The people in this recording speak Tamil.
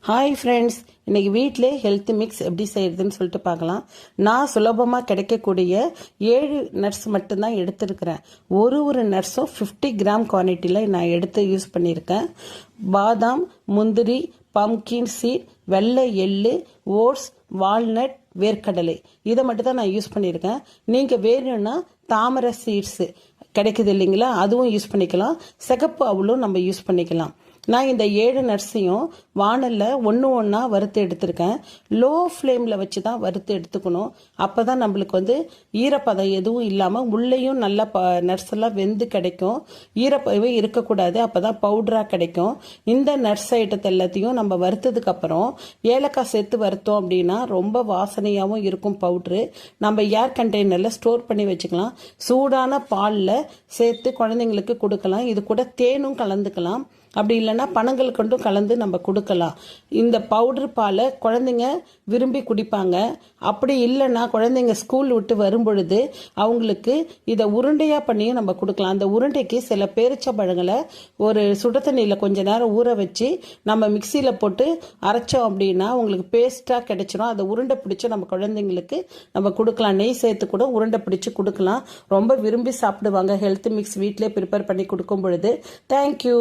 ஹாய் ஃப்ரெண்ட்ஸ், இன்றைக்கி வீட்டிலே ஹெல்த் மிக்ஸ் எப்படி செய்கிறதுன்னு சொல்லிட்டு பார்க்கலாம். நான் சுலபமாக கிடைக்கக்கூடிய 7 நட்ஸ் மட்டும்தான் எடுத்துருக்கிறேன். ஒரு நட்ஸும் 50 கிராம் குவான்டிட்டியில் நான் எடுத்து யூஸ் பண்ணியிருக்கேன். பாதாம், முந்திரி, பம்கின் சீட், வெள்ளை எள்ளு, ஓட்ஸ், வால்நட், வேர்க்கடலை இதை மட்டும் தான் நான் யூஸ் பண்ணியிருக்கேன். நீங்கள் வேணும்னா தாமரை சீட்ஸு கிடைக்குது இல்லைங்களா, அதுவும் யூஸ் பண்ணிக்கலாம். சிகப்பு அவளும் நம்ம யூஸ் பண்ணிக்கலாம். நான் இந்த 7 நட்ஸையும் வானலில் ஒன்றா வறுத்து எடுத்திருக்கேன். லோ ஃப்ளேமில் வச்சு தான் வறுத்து எடுத்துக்கணும். அப்போ தான் நம்மளுக்கு ஈரப்பதம் எதுவும் இல்லாமல் உள்ளேயும் நல்லா நட்ஸ் எல்லாம் வெந்து கிடைக்கும். ஈரப்பதவே இருக்கக்கூடாது, அப்போ தான் பவுடராக கிடைக்கும். இந்த நட்ஸ் ஐட்டத்தை எல்லாத்தையும் நம்ம வறுத்ததுக்கப்புறம் ஏலக்காய் சேர்த்து வறுத்தோம் அப்படின்னா ரொம்ப வாசனையாகவும் இருக்கும் பவுட்ரு. நம்ம ஏர் கண்டெய்னரில் ஸ்டோர் பண்ணி வச்சுக்கலாம். சூடான பாலில் சேர்த்து குழந்தைங்களுக்கு கொடுக்கலாம். இது கூட தேனும் கலந்துக்கலாம். அப்படி இல்லைன்னா பனங்கள் கொண்டும் கலந்து நம்ம கொடுக்கலாம். இந்த பவுடர் பாலை குழந்தைங்க விரும்பி குடிப்பாங்க. அப்படி இல்லைன்னா குழந்தைங்க ஸ்கூல் விட்டு வரும்பொழுது அவங்களுக்கு இதை உருண்டையாக பண்ணியும் நம்ம கொடுக்கலாம். அந்த உருண்டைக்கு சில பேரிச்சம்பழங்களை ஒரு சுட தண்ணியில் கொஞ்ச நேரம் ஊற வச்சு நம்ம மிக்சியில் போட்டு அரைச்சோம் அப்படின்னா உங்களுக்கு பேஸ்ட்டாக கிடைச்சிடும். அதை உருண்டை பிடிச்சி நம்ம குழந்தைங்களுக்கு நம்ம கொடுக்கலாம். நெய் சேர்த்து கூட உருண்டை பிடிச்சி கொடுக்கலாம். ரொம்ப விரும்பி சாப்பிடுவாங்க ஹெல்த் மிக்ஸ் வீட்டிலே ப்ரிப்பேர் பண்ணி கொடுக்கும் பொழுது. தேங்க்யூ.